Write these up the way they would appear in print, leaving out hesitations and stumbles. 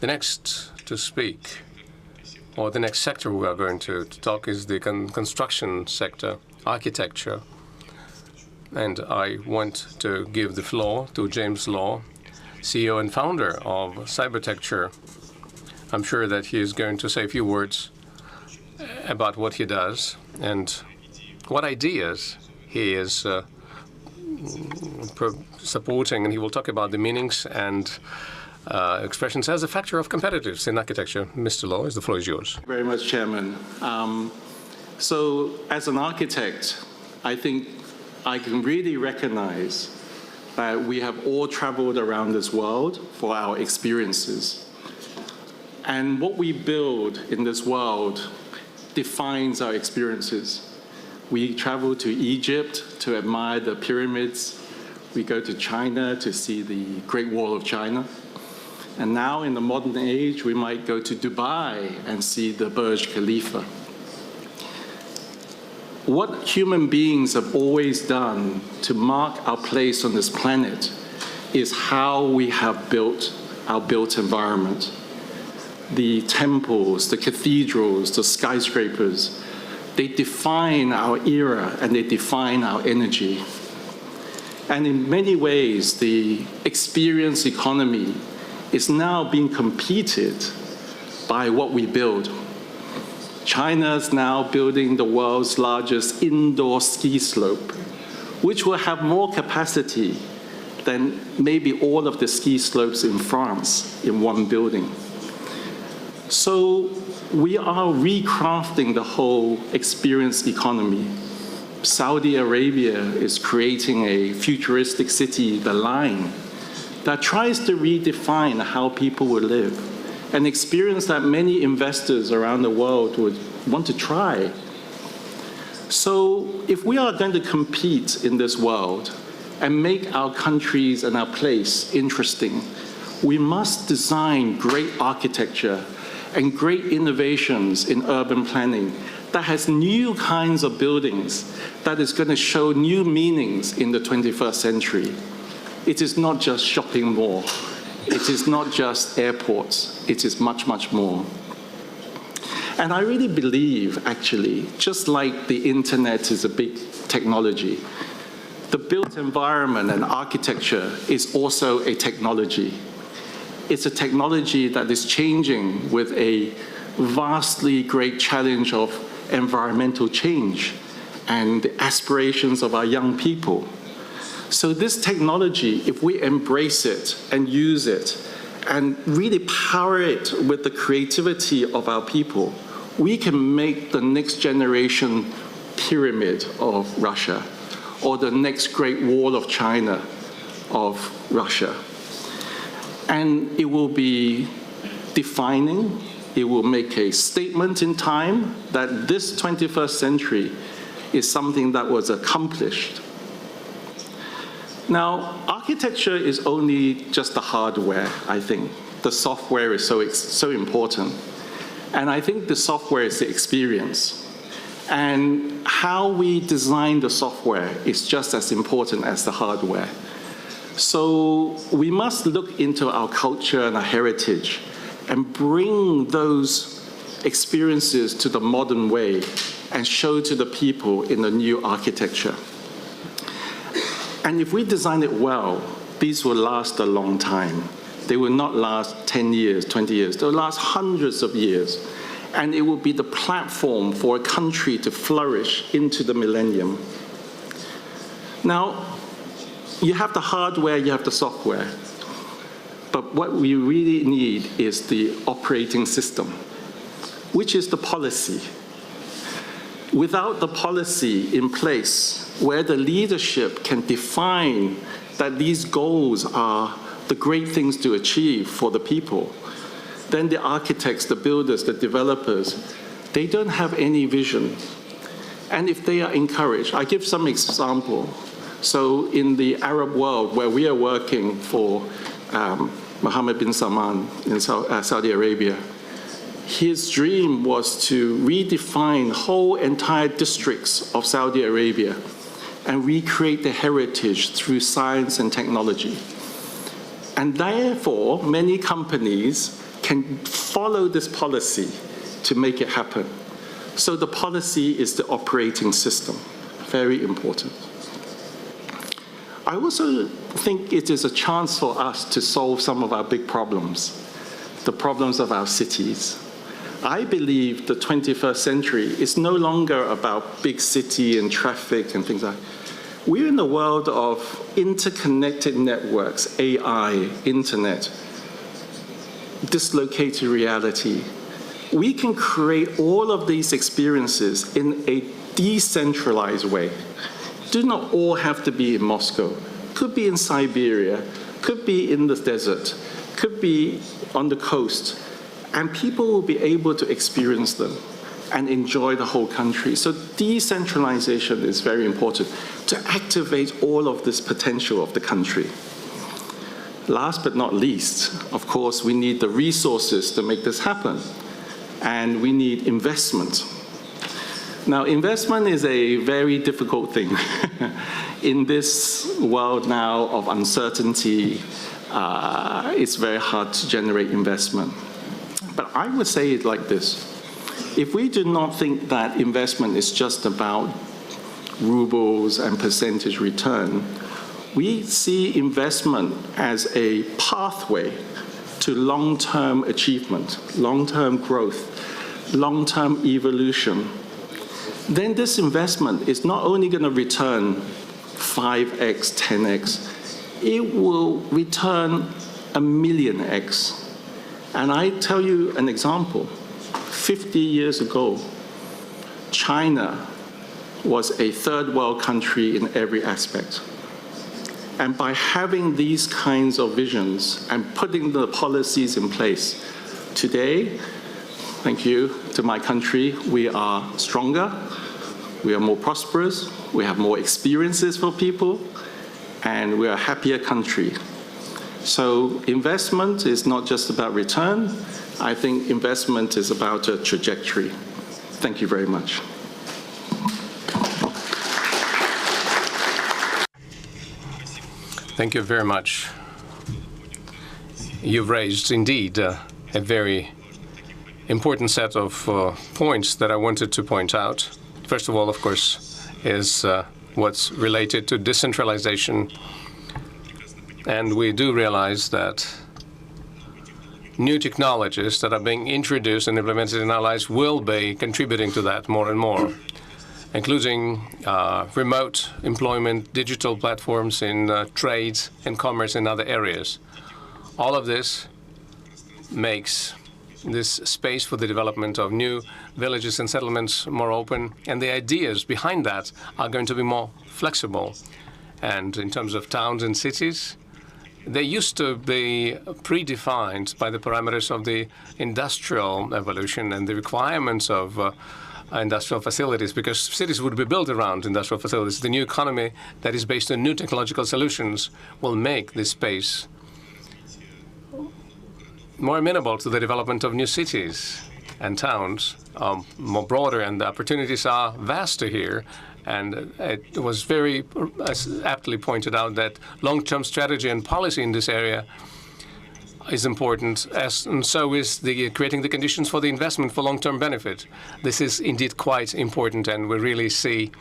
The next to speak, or the next sector we are going to talk, is the construction sector, architecture. And I want to give the floor to James Law, CEO and founder of Cybertecture. I'm sure that he is going to say a few words about what he does and what ideas he is supporting, and he will talk about the meanings and expressions as a factor of competitiveness in architecture. Mr. Law, the floor is yours. Very much, Chairman. So as an architect, I think I can really recognize that we have all traveled around this world for our experiences. And what we build in this world defines our experiences. We travel to Egypt to admire the pyramids. We go to China to see the Great Wall of China. And now in the modern age, we might go to Dubai and see the Burj Khalifa. What human beings have always done to mark our place on this planet is how we have built our built environment. The temples, the cathedrals, the skyscrapers, they define our era and they define our energy. And in many ways, the experience economy is now being competed by what we build. China's now building the world's largest indoor ski slope, which will have more capacity than maybe all of the ski slopes in France in one building. So we are recrafting the whole experience economy. Saudi Arabia is creating a futuristic city, the Line, that tries to redefine how people will live, an experience that many investors around the world would want to try. So if we are going to compete in this world and make our countries and our place interesting, we must design great architecture and great innovations in urban planning that has new kinds of buildings that is going to show new meanings in the 21st century. It is not just shopping mall. It is not just airports. It is much, much more. And I really believe, actually, just like the internet is a big technology, the built environment and architecture is also a technology. It's a technology that is changing with a vastly great challenge of environmental change and the aspirations of our young people. So this technology, if we embrace it and use it and really power it with the creativity of our people, we can make the next generation pyramid of Russia or the next Great Wall of China of Russia. And it will be defining, it will make a statement in time that this 21st century is something that was accomplished. Now, architecture is only just the hardware, I think. The software is so important. And I think the software is the experience. And how we design the software is just as important as the hardware. So we must look into our culture and our heritage and bring those experiences to the modern way and show to the people in the new architecture. And if we design it well, these will last a long time. They will not last 10 years, 20 years. They'll last hundreds of years. And it will be the platform for a country to flourish into the millennium. Now, you have the hardware, you have the software. But what we really need is the operating system, which is the policy. Without the policy in place, where the leadership can define that these goals are the great things to achieve for the people, then the architects, the builders, the developers, they don't have any vision. And if they are encouraged, I give some example. So in the Arab world, where we are working for Mohammed bin Salman in Saudi Arabia, his dream was to redefine whole entire districts of Saudi Arabia and recreate the heritage through science and technology. And therefore, many companies can follow this policy to make it happen. So the policy is the operating system. Very important. I also think it is a chance for us to solve some of our big problems, the problems of our cities. I believe the 21st century is no longer about big city and traffic and things like that. We're in a world of interconnected networks, AI, internet, dislocated reality. We can create all of these experiences in a decentralized way. Do not all have to be in Moscow. Could be in Siberia, could be in the desert, could be on the coast. And people will be able to experience them and enjoy the whole country. So decentralization is very important to activate all of this potential of the country. Last but not least, of course, we need the resources to make this happen. And we need investment. Now, investment is a very difficult thing. In this world now of uncertainty, it's very hard to generate investment. But I would say it like this. If we do not think that investment is just about rubles and percentage return, we see investment as a pathway to long-term achievement, long-term growth, long-term evolution, then this investment is not only going to return 5x, 10x, it will return 1,000,000x. And I tell you an example. 50 years ago, China was a third world country in every aspect. And by having these kinds of visions and putting the policies in place, today, thank you to my country, we are stronger, we are more prosperous, we have more experiences for people, and we are a happier country. So investment is not just about return. I think investment is about a trajectory. Thank you very much. Thank you very much. You've raised, indeed, a very important set of points that I wanted to point out. First of all, of course, is what's related to decentralization. And we do realize that new technologies that are being introduced and implemented in our lives will be contributing to that more and more, including remote employment, digital platforms in trade and commerce and other areas. All of this makes this space for the development of new villages and settlements more open, and the ideas behind that are going to be more flexible. And in terms of towns and cities, they used to be predefined by the parameters of the industrial evolution and the requirements of industrial facilities, because cities would be built around industrial facilities. The new economy that is based on new technological solutions will make this space more amenable to the development of new cities and towns, more broader, and the opportunities are vaster here. And it was very aptly pointed out that long-term strategy and policy in this area is important, and so is creating the conditions for the investment for long-term benefit. This is indeed quite important, and we really see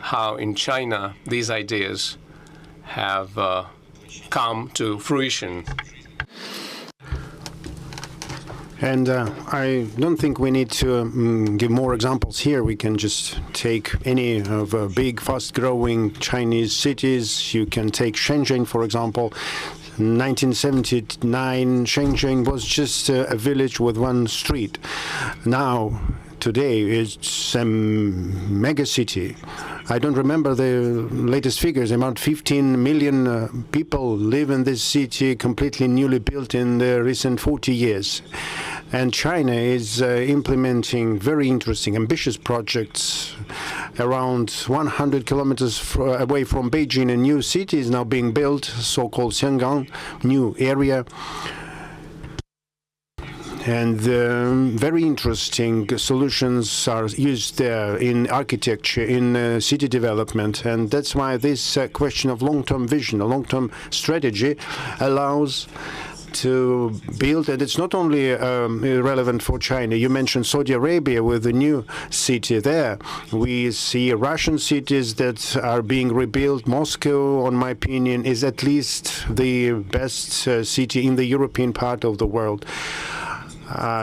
how in China these ideas have come to fruition. And I don't think we need to give more examples here. We can just take any of big, fast-growing Chinese cities. You can take Shenzhen, for example. 1979, Shenzhen was just a village with one street. Now, today, it's a mega city. I don't remember the latest figures. About 15 million people live in this city, completely newly built in the recent 40 years. And China is implementing very interesting, ambitious projects. Around 100 kilometers away from Beijing, a new city is now being built, so-called Xiangang, new area. And very interesting solutions are used there in architecture, in city development. And that's why this question of long-term vision, a long-term strategy, allows to build, and it's not only relevant for China. You mentioned Saudi Arabia with the new city there. We see Russian cities that are being rebuilt. Moscow, in my opinion, is at least the best city in the European part of the world.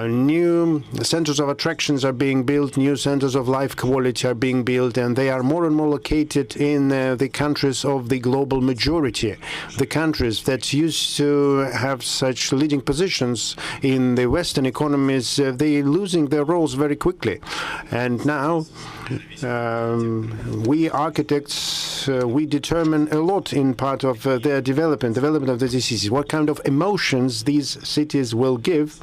New centers of attractions are being built, new centers of life quality are being built, and they are more and more located in the countries of the global majority. The countries that used to have such leading positions in the Western economies, they're losing their roles very quickly. And now, we architects, we determine a lot in part of their development of the cities, what kind of emotions these cities will give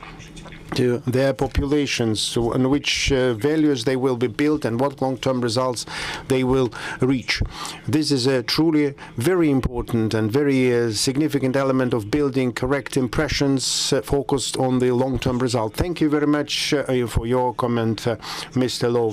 to their populations, on which values they will be built and what long-term results they will reach. This is a truly very important and very significant element of building correct impressions focused on the long-term result. Thank you very much for your comment, Mr. Lowe.